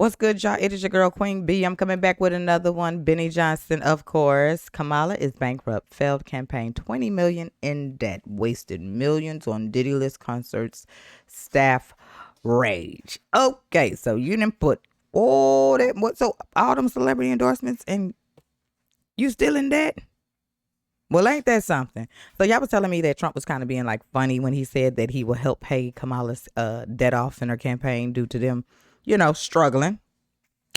What's good, y'all? It is your girl, Queen B. I'm coming back with another one. Benny Johnson, of course. Kamala is bankrupt. Failed campaign. $20 million in debt. Wasted millions on Diddy-list concerts. Staff rage. Okay, so you didn't put all that. So all them celebrity endorsements and you still in debt? Well, ain't that something? So y'all was telling me that Trump was kind of being like funny when he said that he will help pay Kamala's debt off in her campaign due to them, struggling.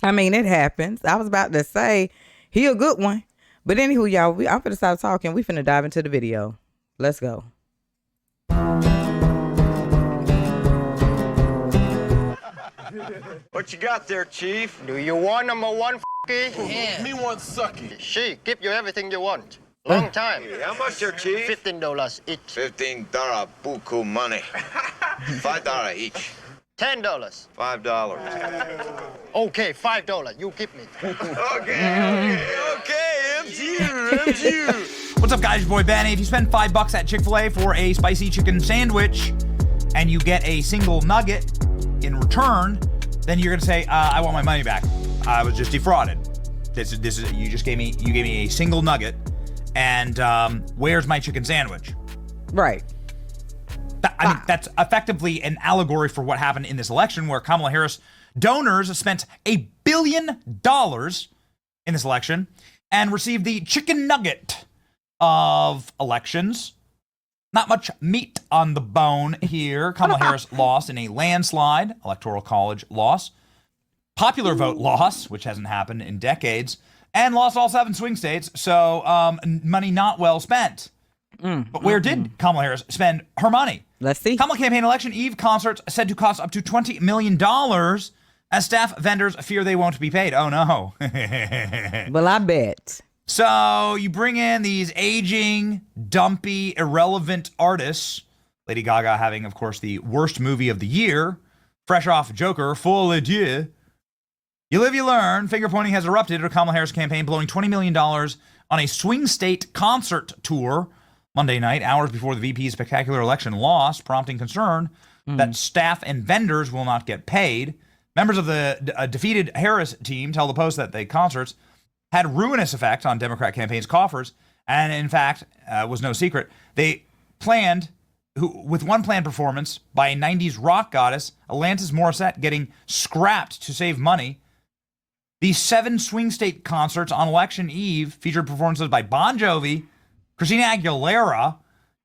I mean, it happens. I was about to say he a good one. But anywho, y'all, I'm finna stop talking. We finna dive into the video. Let's go. What you got there, Chief? Do you want number one, Yeah. Me want sucky. She give you everything you want. Long time. How much there, Chief? $15 each. $15 buku money. $5 each. $10. $5. Okay, $5. You give me. Okay, MTU. What's up, guys? Your boy Benny. If you spend $5 at Chick-fil-A for a spicy chicken sandwich and you get a single nugget in return, then you're gonna say, "I want my money back. I was just defrauded. This is you gave me a single nugget, and where's my chicken sandwich?" Right. I mean, that's effectively an allegory for what happened in this election, where Kamala Harris donors spent $1 billion in this election and received the chicken nugget of elections. Not much meat on the bone here. Kamala Harris lost in a landslide, electoral college loss, popular vote loss, which hasn't happened in decades, and lost all 7 swing states. So money not well spent. But where did Kamala Harris spend her money? Let's see. Kamala campaign election eve concerts said to cost up to $20 million as staff vendors fear they won't be paid. Oh, no. Well, I bet. So you bring in these aging, dumpy, irrelevant artists. Lady Gaga having, of course, the worst movie of the year. Fresh off Joker, Folie Dieu. You live, you learn. Finger pointing has erupted at Kamala Harris campaign, blowing $20 million on a swing state concert tour Monday night, hours before the VP's spectacular election loss, prompting concern that staff and vendors will not get paid. Members of the defeated Harris team tell the Post that the concerts had ruinous effect on Democrat campaigns' coffers, and in fact, was no secret. They planned, with one planned performance by a 90s rock goddess, Alanis Morissette, getting scrapped to save money. These 7 swing state concerts on election eve featured performances by Bon Jovi, Christina Aguilera,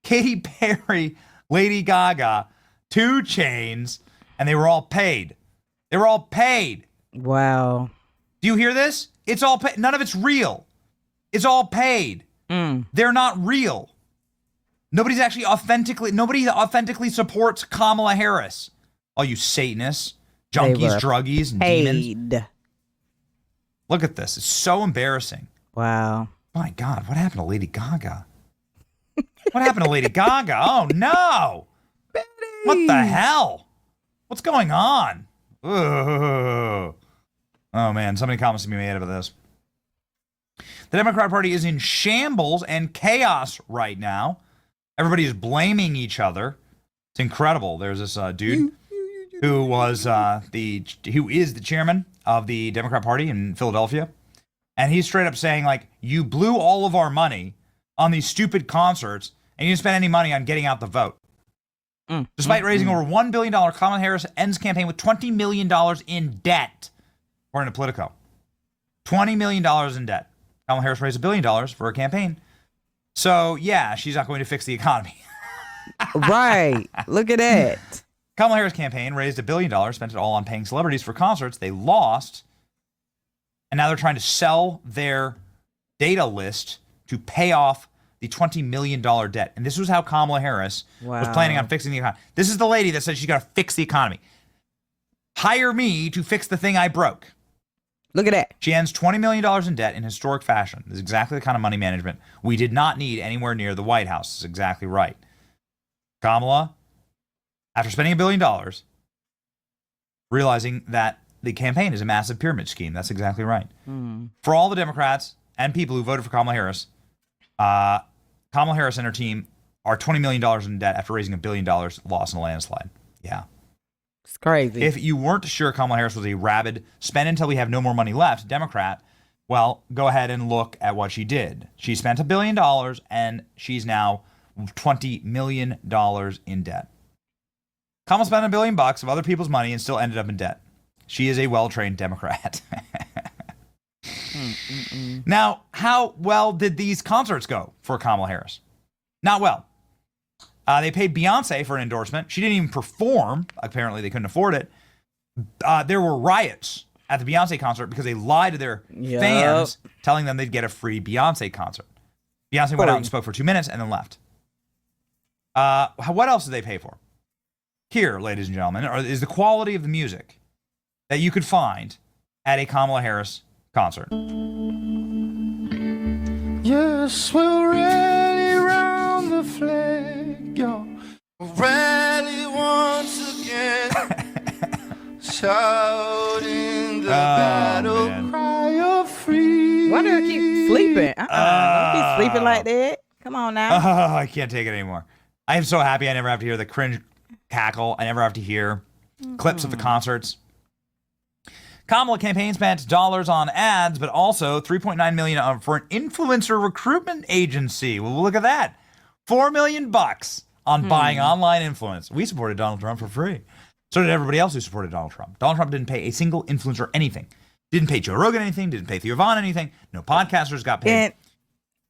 Katy Perry, Lady Gaga, 2 Chainz, and they were all paid. They were all paid. Wow. Do you hear this? It's all paid. None of it's real. It's all paid. They're not real. Nobody authentically supports Kamala Harris. All you Satanists, junkies, druggies, and demons. Look at this. It's so embarrassing. Wow. My God, what happened to Lady Gaga? What happened to Lady Gaga? Oh, no. Betty. What the hell? What's going on? Ugh. Oh, man, so many comments to be made out of this. The Democratic Party is in shambles and chaos right now. Everybody is blaming each other. It's incredible. There's this dude who is the chairman of the Democrat Party in Philadelphia. And he's straight up saying, like, you blew all of our money on these stupid concerts, and you didn't spend any money on getting out the vote. Despite raising over $1 billion, Kamala Harris ends campaign with $20 million in debt, according to Politico. $20 million in debt. Kamala Harris raised $1 billion for her campaign. So, yeah, she's not going to fix the economy. Right. Look at that. Kamala Harris campaign raised $1 billion, spent it all on paying celebrities for concerts. They lost. And now they're trying to sell their data list to pay off the $20 million debt. And this was how Kamala Harris was planning on fixing the economy. This is the lady that said she's got to fix the economy. Hire me to fix the thing I broke. Look at that. She ends $20 million in debt in historic fashion. This is exactly the kind of money management we did not need anywhere near the White House. This is exactly right. Kamala, after spending $1 billion, realizing that the campaign is a massive pyramid scheme. That's exactly right. For all the Democrats and people who voted for Kamala Harris and her team are $20 million in debt after raising $1 billion, lost in a landslide. Yeah. It's crazy. If you weren't sure Kamala Harris was a rabid spend until we have no more money left Democrat, well, go ahead and look at what she did. She spent $1 billion and she's now $20 million in debt. Kamala spent $1 billion of other people's money and still ended up in debt. She is a well-trained Democrat. Now, how well did these concerts go for Kamala Harris? Not well. They paid Beyonce for an endorsement. She didn't even perform. Apparently, they couldn't afford it. There were riots at the Beyonce concert because they lied to their fans, telling them they'd get a free Beyonce concert. Beyonce went out and spoke for 2 minutes and then left. What else did they pay for? Here, ladies and gentlemen, is the quality of the music that you could find at a Kamala Harris concert. Yes, we're ready round the flag, yo. Rally once again, shouting the battle cry of freedom. Why do I keep sleeping? Don't be sleeping like that. Come on now. Oh, I can't take it anymore. I am so happy I never have to hear the cringe cackle. I never have to hear clips of the concerts. Kamala campaign spent dollars on ads, but also $3.9 million for an influencer recruitment agency. Well, look at that. $4 million on buying online influence. We supported Donald Trump for free. So did everybody else who supported Donald Trump. Donald Trump didn't pay a single influencer anything. Didn't pay Joe Rogan anything. Didn't pay Theo Vaughn anything. No podcasters got paid.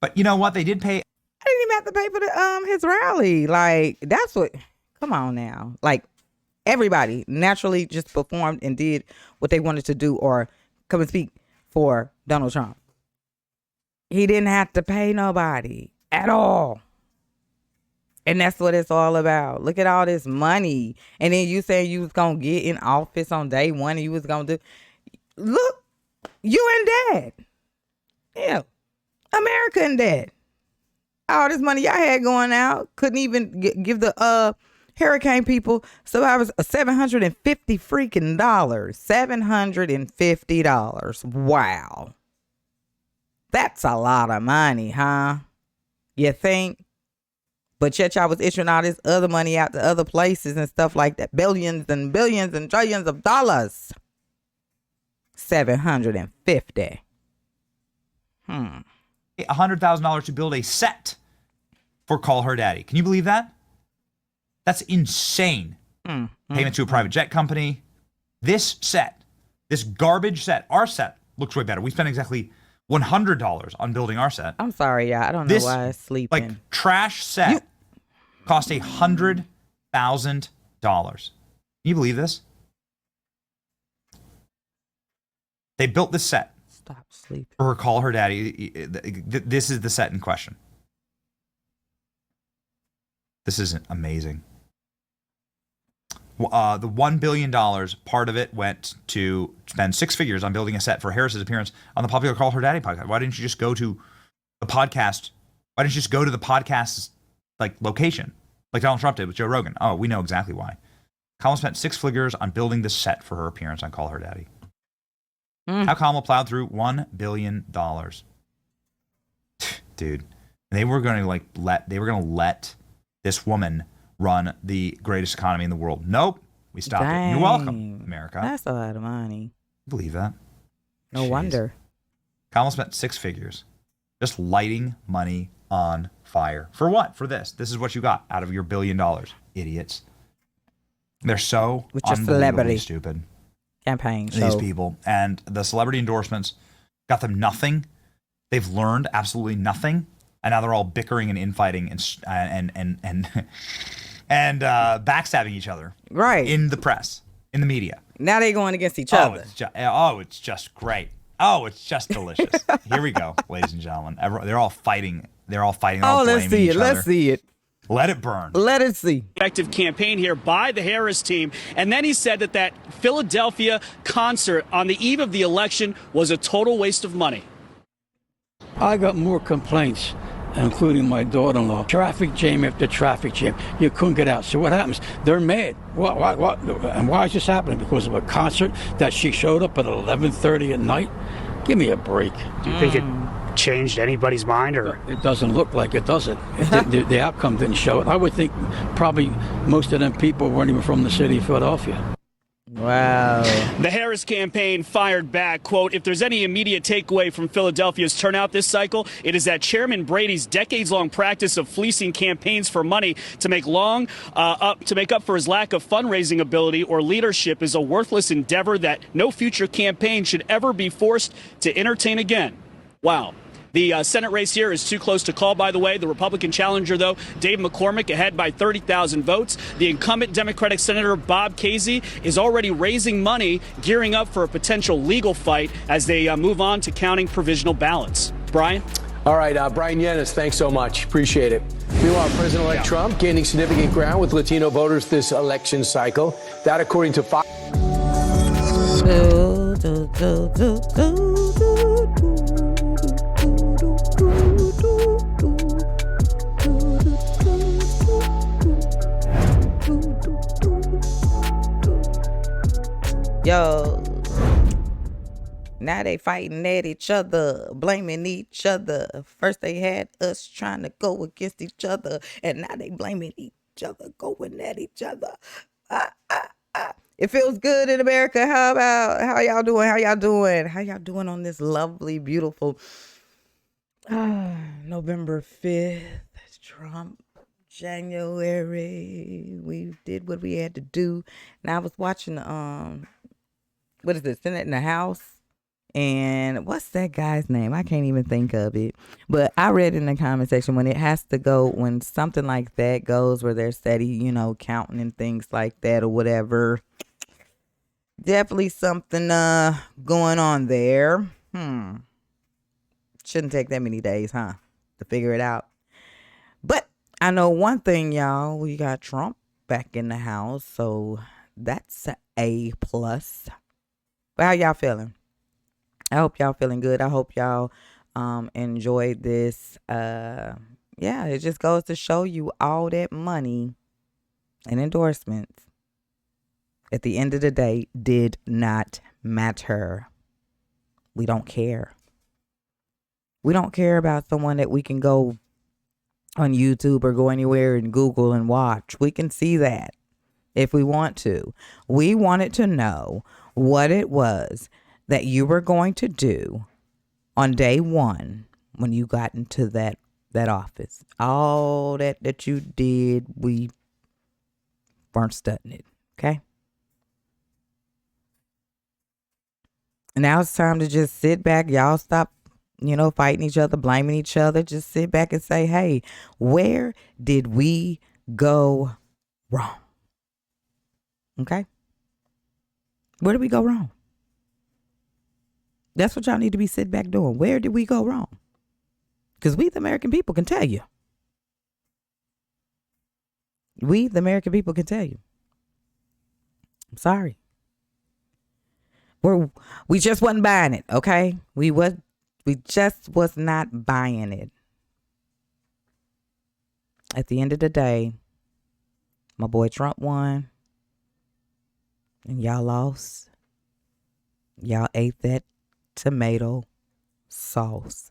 But you know what? They did pay. I didn't even have to pay for the his rally. Like, that's what. Come on now. Like, everybody naturally just performed and did what they wanted to do or come and speak for Donald Trump. He didn't have to pay nobody at all. And that's what it's all about. Look at all this money. And then you saying you was going to get in office on day one and you was going to do. Look, you in debt. Yeah. America in debt. All this money y'all had going out. Couldn't even give the hurricane people survivors $750 freaking dollars. $750. Wow. That's a lot of money, huh? You think? But yet y'all was issuing all this other money out to other places and stuff like that. Billions and billions and trillions of dollars. $750. $100,000 to build a set for Call Her Daddy. Can you believe that? That's insane. Payment to a private jet company. This set, this garbage set, our set looks way better. We spent exactly $100 on building our set. I'm sorry, y'all. I don't know why I'm sleeping. Like trash set cost $100,000. Can you believe this? They built this set. Stop sleeping. For her Call Her Daddy. This is the set in question. This is amazing. The $1 billion, part of it went to spend six figures on building a set for Harris's appearance on the popular Call Her Daddy podcast. Why didn't you just go to the podcast? Why didn't you just go to the podcast's location like Donald Trump did with Joe Rogan? Oh, we know exactly why. Kamala spent six figures on building this set for her appearance on Call Her Daddy. How Kamala plowed through $1 billion. Dude, they were going to let this woman run the greatest economy in the world. Nope. We stopped it. You're welcome, America. That's a lot of money. Believe that? No wonder. Kamala spent six figures just lighting money on fire. For what? For this. This is what you got out of your $1 billion. Idiots. They're so unbelievably stupid. Campaign. These people. And the celebrity endorsements got them nothing. They've learned absolutely nothing. And now they're all bickering and infighting and backstabbing each other. Right. In the press, in the media. Now they're going against each other. It's just great. Oh, it's just delicious. Here we go, ladies and gentlemen. They're all fighting. They're all fighting. Oh, let's see it. Let's see it. Let it burn. Let it see. Effective campaign here by the Harris team. And then he said that Philadelphia concert on the eve of the election was a total waste of money. I got more complaints, including my daughter-in-law. Traffic jam after traffic jam. You couldn't get out. So what happens? They're mad. What? And why is this happening? Because of a concert that she showed up at 11:30 at night? Give me a break. Do you think it changed anybody's mind, or it doesn't look like it, does it? The outcome didn't show it. I would think probably most of them people weren't even from the city of Philadelphia. Wow. The Harris campaign fired back, quote, "If there's any immediate takeaway from Philadelphia's turnout this cycle, it is that Chairman Brady's decades-long practice of fleecing campaigns for money to make up for his lack of fundraising ability or leadership is a worthless endeavor that no future campaign should ever be forced to entertain again." Wow. The Senate race here is too close to call, by the way. The Republican challenger, though, Dave McCormick, ahead by 30,000 votes. The incumbent Democratic Senator Bob Casey is already raising money, gearing up for a potential legal fight as they move on to counting provisional ballots. Brian? All right, Brian Yanis, thanks so much. Appreciate it. Meanwhile, President-elect Trump gaining significant ground with Latino voters this election cycle. That, according to Fox. Yo, now they fighting at each other, blaming each other. First they had us trying to go against each other, and now they blaming each other, going at each other. It feels good in America. How y'all doing? How y'all doing on this lovely, beautiful November 5th? Trump January. We did what we had to do. And I was watching what is it, Senate in the House? And what's that guy's name? I can't even think of it. But I read in the comment section when something like that goes where they're steady, counting and things like that or whatever. Definitely something going on there. Shouldn't take that many days, to figure it out. But I know one thing, y'all. We got Trump back in the house, so that's a A+. But how y'all feeling? I hope y'all feeling good. I hope y'all enjoyed this. It just goes to show you all that money and endorsements at the end of the day did not matter. We don't care. We don't care about someone that we can go on YouTube or go anywhere and Google and watch. We can see that if we want to. We wanted to know what it was that you were going to do on day one when you got into that office. All that you did, we weren't studying it. Okay? And now it's time to just sit back. Y'all stop, fighting each other, blaming each other. Just sit back and say, hey, where did we go wrong? Okay? Where did we go wrong? That's what y'all need to be sitting back doing. Where did we go wrong? Because we, the American people, can tell you. We, the American people, can tell you. I'm sorry. We just wasn't buying it, okay? We just was not buying it. At the end of the day, my boy Trump won. And y'all lost. Y'all ate that tomato sauce.